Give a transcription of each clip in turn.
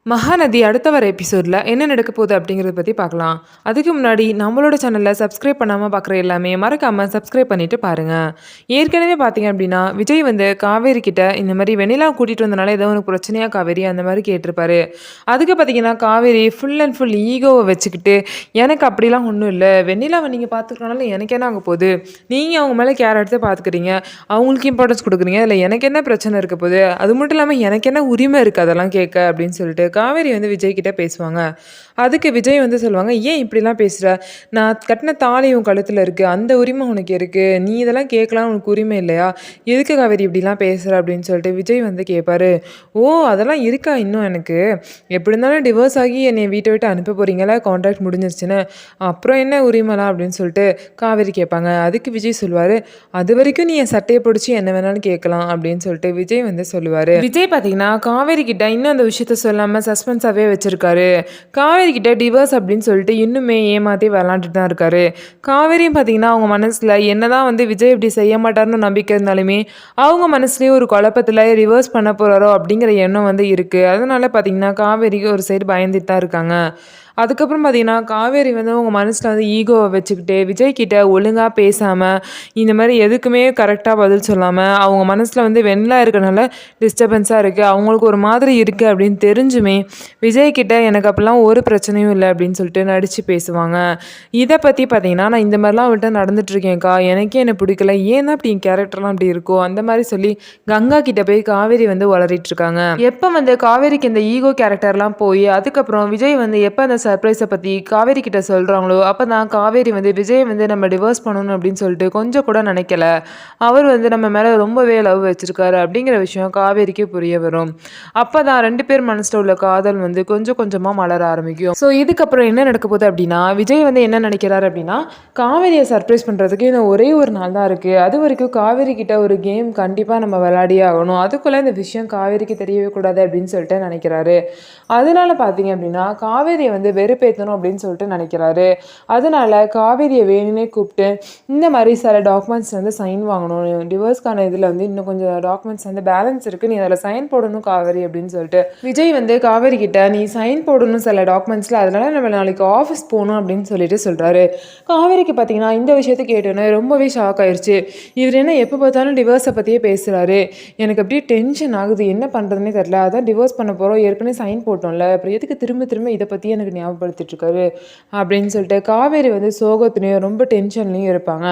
மகாநதி அடுத்த வர எபிசோடில் என்ன நடக்க போகுது அப்படிங்கிறத பற்றி பார்க்கலாம். அதுக்கு முன்னாடி நம்மளோட சேனலில் சப்ஸ்கிரைப் பண்ணாமல் பார்க்குற எல்லாமே மறக்காமல் சப்ஸ்கிரைப் பண்ணிவிட்டு பாருங்கள். ஏற்கனவே பார்த்தீங்க அப்படின்னா விஜய் வந்து காவேரி கிட்ட இந்த மாதிரி வெண்ணிலா கூட்டிகிட்டு வந்தனால ஏதோ ஒரு பிரச்சனையாக காவேரி அந்த மாதிரி கேட்டிருப்பாரு. அதுக்கு பார்த்தீங்கன்னா காவேரி ஃபுல் அண்ட் ஃபுல் ஈகோவை வச்சுக்கிட்டு எனக்கு அப்படிலாம் ஒன்றும் இல்லை, வெண்ணிலாவை நீங்கள் பார்த்துக்கிறனால எனக்கு என்ன ஆக போகுது, நீங்கள் அவங்க மேலே கேர் எடுத்து பார்த்துக்கிறீங்க, அவங்களுக்கு இம்பார்ட்டன்ஸ் கொடுக்குறீங்க, இல்லை எனக்கு என்ன பிரச்சனை இருக்க போகுது, அது மட்டும் இல்லாமல் எனக்கு என்ன உரிமை இருக்குது அதெல்லாம் கேட்க அப்படின்னு சொல்லிட்டு காவேரி வந்து விஜய் கிட்ட பேசுவாங்க. அதுக்கு விஜய் வந்து சொல்லுவாங்க, ஏன் இப்படிலாம் பேசுகிற, நான் கட்டின தாலி உன் கழுத்தில் இருக்குது, அந்த உரிமை உனக்கு இருக்குது, நீ இதெல்லாம் கேட்கலாம் உனக்கு உரிமை இல்லையா, எதுக்கு காவேரி இப்படிலாம் பேசுகிற அப்படின்னு சொல்லிட்டு விஜய் வந்து கேட்பாரு. ஓ அதெல்லாம் இருக்கா இன்னும், எனக்கு எப்படி இருந்தாலும் டிவோர்ஸ் ஆகி என்னை வீட்டை விட்டு அனுப்ப போகிறீங்களா, கான்ட்ராக்ட் முடிஞ்சிருச்சுன்னு, அப்புறம் என்ன உரிமைலாம் அப்படின்னு சொல்லிட்டு காவேரி கேட்பாங்க. அதுக்கு விஜய் சொல்லுவார், அது வரைக்கும் நீ என் சட்டையை பிடிச்சி என்ன வேணாலும் கேட்கலாம் அப்படின்னு சொல்லிட்டு விஜய் வந்து சொல்லுவார். விஜய் பார்த்தீங்கன்னா காவேரி கிட்ட இன்னும் அந்த விஷயத்த சொல்லாமல் சஸ்பென்ஸாகவே வச்சுருக்காரு. காவேரி கிட்ட டிவோர்ஸ் அப்படின்னு சொல்லிட்டு இன்னுமே ஏமாற்றி விளாண்டுட்டு தான் இருக்காரு. காவேரியும் பார்த்தீங்கன்னா அவங்க மனசில் என்னதான் வந்து விஜய் இப்படி செய்ய மாட்டார்னு நம்பிக்கை இருந்தாலுமே அவங்க மனசுலேயே ஒரு குழப்பத்தில் ரிவர்ஸ் பண்ண போகிறாரோ அப்படிங்கிற எண்ணம் வந்து இருக்குது. அதனால பார்த்தீங்கன்னா காவேரிக்கு ஒரு சைடு பயந்துட்டு தான் இருக்காங்க. அதுக்கப்புறம் பார்த்தீங்கன்னா காவேரி வந்து அவங்க மனசில் வந்து ஈகோவை வச்சுக்கிட்டு விஜய்கிட்ட ஒழுங்காக பேசாமல் இந்த மாதிரி எதுக்குமே கரெக்டாக பதில் சொல்லாமல் அவங்க மனசில் வந்து வெண்ணிலா இருக்கனால டிஸ்டர்பன்ஸாக இருக்குது, அவங்களுக்கு ஒரு மாதிரி இருக்குது அப்படின்னு தெரிஞ்சுமே விஜய்கிட்ட எனக்கு அப்படிலாம் ஒரு பிரச்சனையும் இல்லை அப்படின்னு சொல்லிட்டு நடித்து பேசுவாங்க. இதை பற்றி பார்த்தீங்கன்னா நான் இந்த மாதிரிலாம் அவள்கிட்ட நடந்துட்டுருக்கேன்க்கா, எனக்கே என்ன பிடிக்கல, ஏன் தான் அப்படி என் கேரக்டர்லாம் அப்படி இருக்கோ அந்த மாதிரி சொல்லி கங்கா கிட்ட போய் காவேரி வந்து வளரிட்டு இருக்காங்க. எப்போ வந்து காவேரிக்கு இந்த ஈகோ கேரக்டர்லாம் போய் அதுக்கப்புறம் விஜய் வந்து எப்போ அந்த சர்ப்ரைஸை பற்றி காவேரி கிட்ட சொல்கிறாங்களோ அப்போ தான் காவேரி வந்து விஜய் வந்து நம்ம டிவோர்ஸ் பண்ணணும் அப்படின்னு சொல்லிட்டு கொஞ்சம் கூட நினைக்கல, அவர் வந்து நம்ம மேலே ரொம்பவே லவ் வச்சுருக்காரு அப்படிங்கிற விஷயம் காவேரிக்கு புரிய வரும். அப்போ தான் ரெண்டு பேர் மனசில் உள்ள காதல் வந்து கொஞ்சம் கொஞ்சமாக மலர ஆரம்பிக்கும். ஸோ இதுக்கப்புறம் என்ன நடக்க போகுது அப்படின்னா விஜய் வந்து என்ன நினைக்கிறாரு அப்படின்னா காவேரியை சர்ப்ரைஸ் பண்ணுறதுக்கு இன்னும் ஒரே ஒரு நாள் தான் இருக்குது, அது வரைக்கும் காவேரி கிட்ட ஒரு கேம் கண்டிப்பாக நம்ம விளையாடியே ஆகணும், அதுக்குள்ளே இந்த விஷயம் காவேரிக்கு தெரியவே கூடாது அப்படின்னு சொல்லிட்டு நினைக்கிறாரு. அதனால பார்த்தீங்க அப்படின்னா காவேரியை வந்து வெறுப்பேற்றணும் அப்படின்னு சொல்லிட்டு நினைக்கிறாரு. அதனால காவேரியை வேணும்னே கூப்பிட்டு இந்த மாதிரி சில டாக்குமெண்ட்ஸ் வந்து சைன் வாங்கணும், டிவோர்ஸ்க்கான இதில் வந்து இன்னும் கொஞ்சம் டாக்குமெண்ட்ஸ் வந்து பேலன்ஸ் இருக்குது, நீ அதில் சைன் போடணும் காவேரி அப்படின்னு சொல்லிட்டு விஜய் வந்து காவேரி கிட்ட நீ சைன் போடணும் சில டாக்குமெண்ட்ஸில், அதனால நம்ம நாளைக்கு ஆஃபீஸ் போகணும் அப்படின்னு சொல்லிட்டு சொல்கிறாரு. காவேரிக்கு பார்த்தீங்கன்னா இந்த விஷயத்தை கேட்டோன்னே ரொம்பவே ஷாக் ஆயிடுச்சு. இவர் என்ன எப்போ பார்த்தாலும் டிவோர்ஸை பற்றியே பேசுகிறாரு, எனக்கு அப்படியே டென்ஷன் ஆகுது, என்ன பண்ணுறதுனே தெரில, அதான் டிவோர்ஸ் பண்ண போகிறோம், ஏற்கனவே சைன் போட்டோம்ல, அப்புறம் எதுக்கு திரும்ப திரும்ப இதை பற்றி எனக்கு ஞாபகப்படுத்திட்டுருக்காரு அப்படின்னு சொல்லிட்டு காவேரி வந்து சோகத்துலேயும் ரொம்ப டென்ஷன்லேயும் இருப்பாங்க.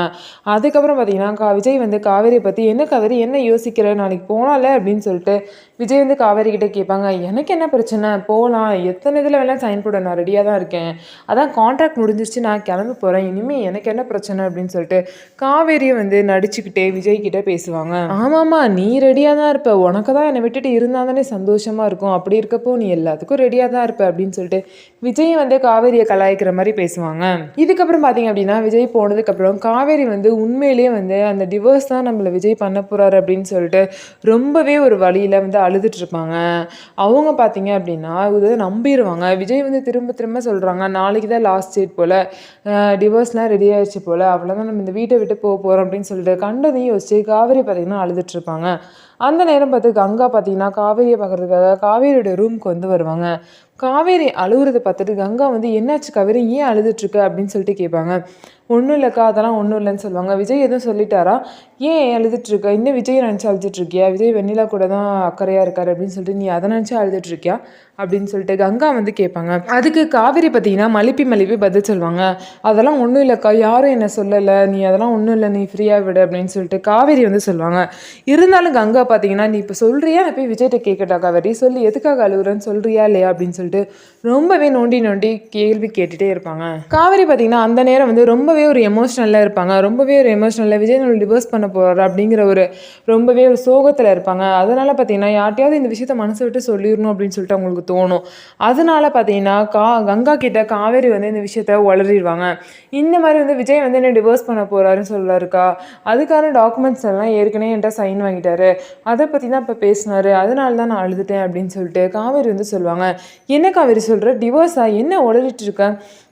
அதுக்கப்புறம் பார்த்தீங்கன்னா விஜய் வந்து காவேரியை பற்றி என்ன காவேரி என்ன யோசிக்கிற, நாளைக்கு போகலாம்ல அப்படின்னு சொல்லிட்டு விஜய் வந்து காவேரி கிட்டே கேட்பாங்க. எனக்கு என்ன பிரச்சனை, போகலாம், எத்தனை இதில் வேணால் சைன் போட நான் ரெடியாக தான் இருக்கேன், அதான் கான்ட்ராக்ட் முடிஞ்சிருச்சு, நான் கிளம்பி போகிறேன், இனிமேல் எனக்கு என்ன பிரச்சனை அப்படின்னு சொல்லிட்டு காவேரியை வந்து நடிச்சுக்கிட்டே விஜய் கிட்டே பேசுவாங்க. ஆமாம்மா நீ ரெடியாக தான் இருப்ப, உனக்கு தான் என்னை விட்டுட்டு இருந்தால் தானே சந்தோஷமாக இருக்கும், அப்படி இருக்கப்போ நீ எல்லாத்துக்கும் ரெடியாக தான் இருப்ப அப்படின்னு சொல்லிட்டு விஜய் வந்து காவேரியை கலாய்க்கிற மாதிரி பேசுவாங்க. இதுக்கப்புறம் பார்த்தீங்க அப்படின்னா விஜய் போனதுக்கப்புறம் காவேரி வந்து உண்மையிலேயே வந்து அந்த டிவோர்ஸ் தான் நம்மளை விஜய் பண்ண போகிறாரு அப்படின்னு சொல்லிட்டு ரொம்பவே ஒரு வழியில் வந்து அழுதுட்டு இருப்பாங்க. அவங்க பார்த்தீங்க அப்படின்னா இதை நம்பிடுவாங்க. விஜய் வந்து திரும்ப திரும்ப சொல்கிறாங்க நாளைக்கு தான் லாஸ்ட் டேட் போல், டிவோர்ஸ்லாம் ரெடி ஆயிடுச்சு போல், அவ்வளோதான் நம்ம இந்த வீட்டை விட்டு போக போகிறோம் அப்படின்னு சொல்லிட்டு கண்டதையும் யோசிச்சு காவேரி பார்த்தீங்கன்னா அழுதுட்டு இருப்பாங்க. அந்த நேரம் பார்த்து கங்கா பார்த்தீங்கன்னா காவேரியை பார்க்குறதுக்காக காவேரியோட ரூமுக்கு வந்து வருவாங்க. காவேரி அழுகுறதை பார்த்துட்டு கங்கா வந்து என்னாச்சு காவேரி ஏன் அழுதுட்ருக்க அப்படின்னு சொல்லிட்டு கேட்பாங்க. ஒன்றும் இல்லைக்கா அதெல்லாம் ஒன்றும் இல்லைன்னு சொல்லுவாங்க. விஜய் எதுவும் சொல்லிட்டாரா, ஏன் அழுதுட்ருக்க, இன்னும் விஜய் நினச்சி அழுதுட்ருக்கியா, விஜய் வெண்ணிலா கூட தான் அக்கறையாக இருக்காரு அப்படின்னு சொல்லிட்டு நீ அதை நினச்சி அழுதுட்ருக்கியா அப்படின்னு சொல்லிட்டு கங்கா வந்து கேட்பாங்க. அதுக்கு காவேரி பார்த்தீங்கன்னா மலிப்பி பதில் சொல்லுவாங்க. அதெல்லாம் ஒன்றும் இல்லைக்கா, யாரும் என்ன சொல்லலை, நீ அதெல்லாம் ஒன்றும் இல்லை, நீ ஃப்ரீயாக விடு அப்படின்னு சொல்லிட்டு காவேரி வந்து சொல்லுவாங்க. இருந்தாலும் கங்கா பார்த்தீங்கன்னா நீ இப்போ சொல்கிறியா, நான் போய் விஜய்கிட்ட கேட்கட்டா காவேரி, சொல்லி எதுக்காக அழுகுறேன்னு சொல்கிறியா இல்லையா அப்படின்னு சொல்லிட்டு ரொம்பவே நோண்டி கேள்வி கேட்டுகிட்டே இருப்பாங்க. காவேரி பார்த்தீங்கன்னா அந்த நேரம் வந்து ரொம்பவே ஒரு எமோஷ்னலாக இருப்பாங்க. ரொம்பவே ஒரு எமோஷ்னலில் விஜய் நம்ம டிவோர்ஸ் பண்ண போகிறாரு அப்படிங்கிற ஒரு ரொம்பவே ஒரு சோகத்தில் இருப்பாங்க. அதனால் பார்த்தீங்கன்னா யார்ட்டையாவது இந்த விஷயத்த மனசை விட்டு சொல்லிடணும் அப்படின்னு சொல்லிட்டு அவங்களுக்கு தோணும். அதனால பார்த்தீங்கன்னா கங்கா கிட்ட காவேரி வந்து இந்த விஷயத்த உளறிடுவாங்க. இந்த மாதிரி வந்து விஜய் வந்து என்ன டிவோர்ஸ் பண்ண போகிறாருன்னு சொல்லிருக்கா, அதுக்கான டாக்குமெண்ட்ஸ் எல்லாம் ஏற்கனவே என்கிட்ட சைன் வாங்கிட்டாரு, அதை பற்றி தான் இப்போ பேசினாரு, அதனால தான் நான் அழுதுட்டேன் அப்படின்னு சொல்லிட்டு காவேரி வந்து சொல்லுவாங்க. என்ன காவேரி சொல்கிற, டிவோர்ஸா, என்ன உளறிட்டு இருக்க,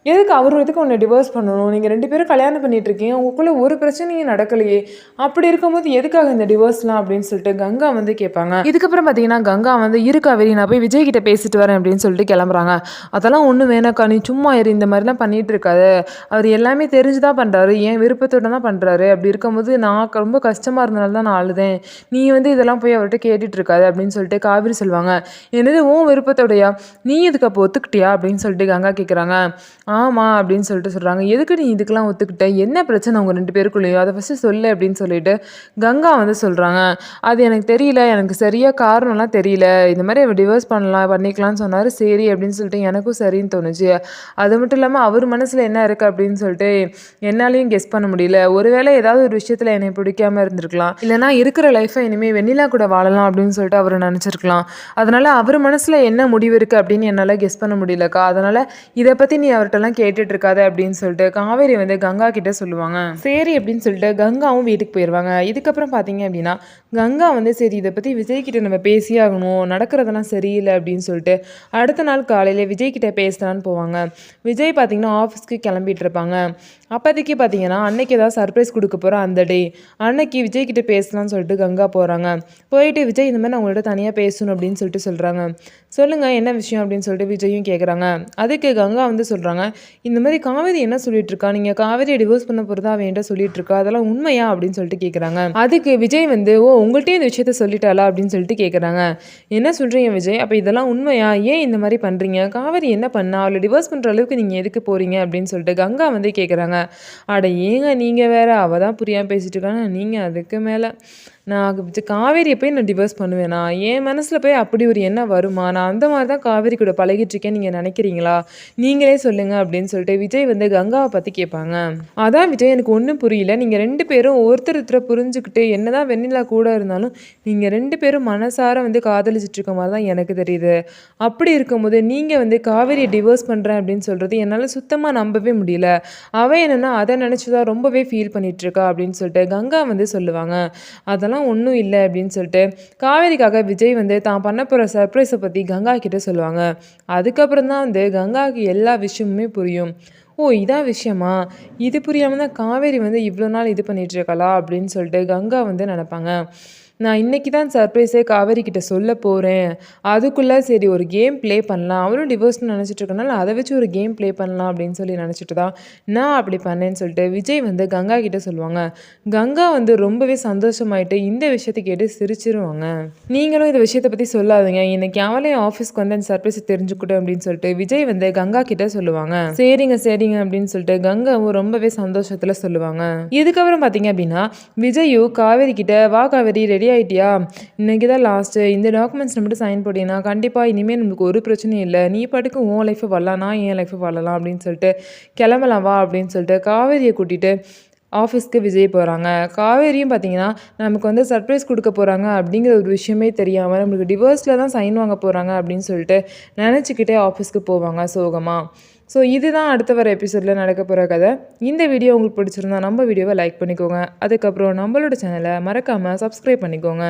எதுக்கு அவர் எதுக்கு உன்னை டிவோர்ஸ் பண்ணணும்? நீங்க 2 பேரும் கல்யாணம் பண்ணிட்டு இருக்கீங்க. உங்களுக்குள்ள ஒரு பிரச்சனையும் நடக்கலையே! அப்படி இருக்கும்போது எதுக்காக இந்த டிவோர்ஸ்லாம் அப்படின்னு சொல்லிட்டு கங்கா வந்து கேட்பாங்க. இதுக்கப்புறம் பார்த்தீங்கன்னா, கங்கா வந்து இரு காவேரி நான் போய் விஜய் கிட்ட பேசிட்டு வரேன் அப்படின்னு சொல்லிட்டு கிளம்புறாங்க. அதெல்லாம் ஒண்ணும் வேணாக்கா, நீ சும்மா இரு. இந்த மாதிரிலாம் பண்ணிட்டு இருக்காத. அவர் எல்லாமே தெரிஞ்சு தான் பண்றாரு. என் விருப்பத்தோட தான் பண்றாரு. அப்படி இருக்கும்போது நான் ரொம்ப கஷ்டமா இருந்தனால தான் நான் அழுதேன். நீ வந்து இதெல்லாம் போய் அவர்ட்ட கேட்டுட்டு இருக்காத அப்படின்னு சொல்லிட்டு காவேரி சொல்லுவாங்க. என்னது உன் விருப்பத்தோடயா? நீ இதுக்கு அப்போ ஒத்துக்கிட்டியா? அப்படின்னு சொல்லிட்டு கங்கா கேட்குறாங்க. ஆமா அப்படின்னு சொல்லிட்டு சொல்றாங்க. எதுக்கு நீ இதுக்கெல்லாம் ஒத்துக்கிட்ட? என்ன பிரச்சனை உங்க 2 பேருக்குள்ளேயும்? அத ஃபர்ஸ்ட்டு சொல்லு அப்படின்னு சொல்லிட்டு கங்கா வந்து சொல்றாங்க. அது எனக்கு தெரியல. எனக்கு சரியா காரணம்லாம் தெரியல. இந்த மாரி டிவோர்ஸ் பண்ணிக்கலாம்னு சொன்னாரு. சரி அப்படின்னு சொல்லிட்டு எனக்கும் சரின்னு தோணுச்சு. அது மட்டும் இல்லாம அவர் மனசுல என்ன இருக்கு அப்படின்னு சொல்லிட்டு என்னாலயும் கெஸ் பண்ண முடியல. ஒருவேளை ஏதாவது ஒரு விஷயத்துல என்னை பிடிக்காம இருந்திருக்கலாம். இல்லன்னா இருக்கிற லைஃப்ப இனிமே வெண்ணிலா கூட வாழலாம் அப்படின்னு சொல்லிட்டு அவரு நெனச்சிருக்கலாம். அதனால அவர் மனசுல என்ன முடிவு இருக்கு அப்படின்னு என்னால கெஸ் பண்ண முடியலக்கா. அதனால இத பத்தி நீ அவர்ட்டலாம் கேட்டுட்டு இருக்காத அப்படின்னு சொல்லிட்டு காவேரி வந்து கங்கா கிட்ட சொல்லுவாங்க. சரி அப்படின்னு சொல்லிட்டு கங்காவும் வீட்டுக்கு போயிருவாங்க. இதுக்கப்புறம் பார்த்தீங்க அப்படின்னா, கங்கா வந்து சரி இத பத்தி விஜய் கிட்ட நம்ம பேசியே ஆகணும். நடக்கிறதெல்லாம் சரியில்ல அப்படின்னு சொல்லிட்டு அடுத்த நாள் காலையில விஜய் கிட்ட பேசலான்னு போவாங்க. விஜய் பார்த்தீங்கன்னா ஆஃபீஸ்க்கு கிளம்பிட்டு இருப்பாங்க. அப்போதைக்கு பார்த்தீங்கன்னா, அன்னைக்கு ஏதாவது சர்ப்ரைஸ் குடுக்க போற அந்த டே. அன்னைக்கு விஜய் கிட்ட பேசலாம்னு சொல்லிட்டு கங்கா போறாங்க. போயிட்டு விஜய் இந்த மாரி நான் உங்கள்ட்ட தனியா பேசணும் அப்படின்னு சொல்லிட்டு சொல்றாங்க. சொல்லுங்க என்ன விஷயம் அப்படின்னு சொல்லிட்டு விஜயும் கேட்குறாங்க. அதுக்கு கங்கா வந்து சொல்றாங்க, இந்த மாரி காவேரி என்ன சொல்லிட்டு இருக்கா? நீங்க காவேரியை டிவோர்ஸ் பண்ண போறதா அவ என்ட்ட சொல்லிட்டு இருக்கா. அதெல்லாம் உண்மையா? அப்படின்னு சொல்லிட்டு கேட்குறாங்க. அதுக்கு விஜய் வந்து ஓ உங்கள்ட்டயும் இந்த விஷயத்த சொல்லிட்டாளா? அப்படின்னு சொல்லிட்டு கேட்குறாங்க. என்ன சொல்றீங்க விஜய்? அப்ப இதெல்லாம் உண்மையா? ஏன் இந்த மாரி பண்றீங்க? காவேரி என்ன பண்ணா? அவள டிவோர்ஸ் பண்ற அளவுக்கு நீங்க எதுக்கு போறீங்க? அப்படின்னு சொல்லிட்டு கங்கா வந்து கேட்குறாங்க. அட ஏங்க நீங்க வேற, அவ தான் புரியாம பேசிட்டு இருக்காங்க. நீங்க அதுக்கு மேல. நான் காவேரியை போய் நான் டிவோர்ஸ் பண்ணுவேனா? என் மனசுல போய் அப்படி ஒரு எண்ணம் வருமா? நான் அந்த மாரி தான் காவேரி கூட பழகிட்டு இருக்கேன்னு நீங்க நினைக்கிறீங்களா? நீங்களே சொல்லுங்க அப்படின்னு சொல்லிட்டு விஜய் வந்து கங்காவ பத்தி கேட்பாங்க. அதான் விஜய் எனக்கு ஒண்ணும் புரியல. நீங்க 2 பேரும் ஒருத்தர புரிஞ்சுக்கிட்டு என்னதான் வெண்ணிலா கூட இருந்தாலும், நீங்க 2 பேரும் மனசார வந்து காதலிச்சுட்டு இருக்க மாரி தான் எனக்கு தெரியுது. அப்படி இருக்கும்போது நீங்க வந்து காவேரியை டிவோர்ஸ் பண்றேன் அப்படின்னு சொல்றது என்னால சுத்தமா நம்பவே முடியல. அவ என்னன்னா அத நினைச்சு தான் ரொம்பவே ஃபீல் பண்ணிட்டு இருக்கா அப்படின்னு சொல்லிட்டு கங்கா வந்து சொல்லுவாங்க. அதெல்லாம் ஒண்ணும் இல்ல அப்படின்னு சொல்லிட்டு காவேரிக்காக விஜய் வந்து தான் பண்ண போற சர்ப்ரைஸ பத்தி கங்கா கிட்ட சொல்லுவாங்க. அதுக்கப்புறம் தான் வந்து கங்காவுக்கு எல்லா விஷயமுமே புரியும். ஓ! இதான் விஷயமா? இது புரியாம தான் காவேரி வந்து இவ்வளோ நாள் இது பண்ணிட்டு இருக்காளா? அப்படின்னு சொல்லிட்டு கங்கா வந்து நெனப்பாங்க. நான் இன்னைக்கு தான் சர்ப்ரைஸே காவேரி கிட்ட சொல்ல போறேன். அதுக்குள்ள சரி ஒரு கேம் ப்ளே பண்ணலாம். அவளும் டிவோர்ஸ்ன்னு நெனச்சிட்டு இருக்கனால அத வச்சு ஒரு கேம் ப்ளே பண்ணலாம் அப்படின்னு சொல்லி நெனச்சிட்டு தான் நான் அப்படி பண்ணேன்னு சொல்லிட்டு விஜய் வந்து கங்கா கிட்ட சொல்லுவாங்க. கங்கா வந்து ரொம்பவே சந்தோஷமாயிட்டு இந்த விஷயத்த கேட்டு சிரிச்சிருவாங்க. நீங்களும் இந்த விஷயத்த பத்தி சொல்லாதீங்க. இன்னைக்கு அவளே ஆஃபீஸ்க்கு வந்து அந்த சர்ப்ரைஸ தெரிஞ்சுக்கட்டும் அப்படின்னு சொல்லிட்டு விஜய் வந்து கங்கா கிட்ட சொல்லுவாங்க. சரிங்க, சரிங்க அப்படின்னு சொல்லிட்டு கங்காவும் ரொம்பவே சந்தோஷத்துல சொல்லுவாங்க. இதுக்கப்புறம் பார்த்தீங்க அப்படின்னா, விஜயும் காவேரி கிட்ட வா காவேரி ரெடி ஆயிட்டியா? இன்னைக்கு தான் லாஸ்ட்டு. இந்த டாக்குமெண்ட்ஸ்ல மட்டும் சைன் போட்டீன்னா, கண்டிப்பா இனிமே நமக்கு ஒரு பிரச்சனையும் இல்ல. நீ பாட்டுக்கு உன் லைஃப வாழலாம். நான் என் லைஃப வாழலாம் அப்படின்னு சொல்லிட்டு, கிளம்பலாம் வா அப்படின்னு சொல்லிட்டு காவேரிய கூட்டிட்டு ஆஃபீஸ்க்கு விஜய் போறாங்க. காவேரியும் பார்த்தீங்கன்னா, நமக்கு வந்து சர்ப்ரைஸ் குடுக்க போறாங்க அப்படிங்கிற ஒரு விஷயமே தெரியாம, நம்மளுக்கு டிவோர்ஸ்ல தான் சைன் வாங்க போறாங்க அப்படின்னு சொல்லிட்டு நெனச்சுக்கிட்டே ஆஃபீஸ்க்கு போவாங்க சோகமா. ஸோ இதுதான் அடுத்து வர எபிசோட்ல நடக்க போற கதை. இந்த வீடியோ உங்களுக்கு பிடிச்சிருந்தா நம்ம வீடியோவ லைக் பண்ணிக்கோங்க. அதுக்கப்புறம் நம்மளோட சேனல மறக்காம சப்ஸ்கிரைப் பண்ணிக்கோங்க.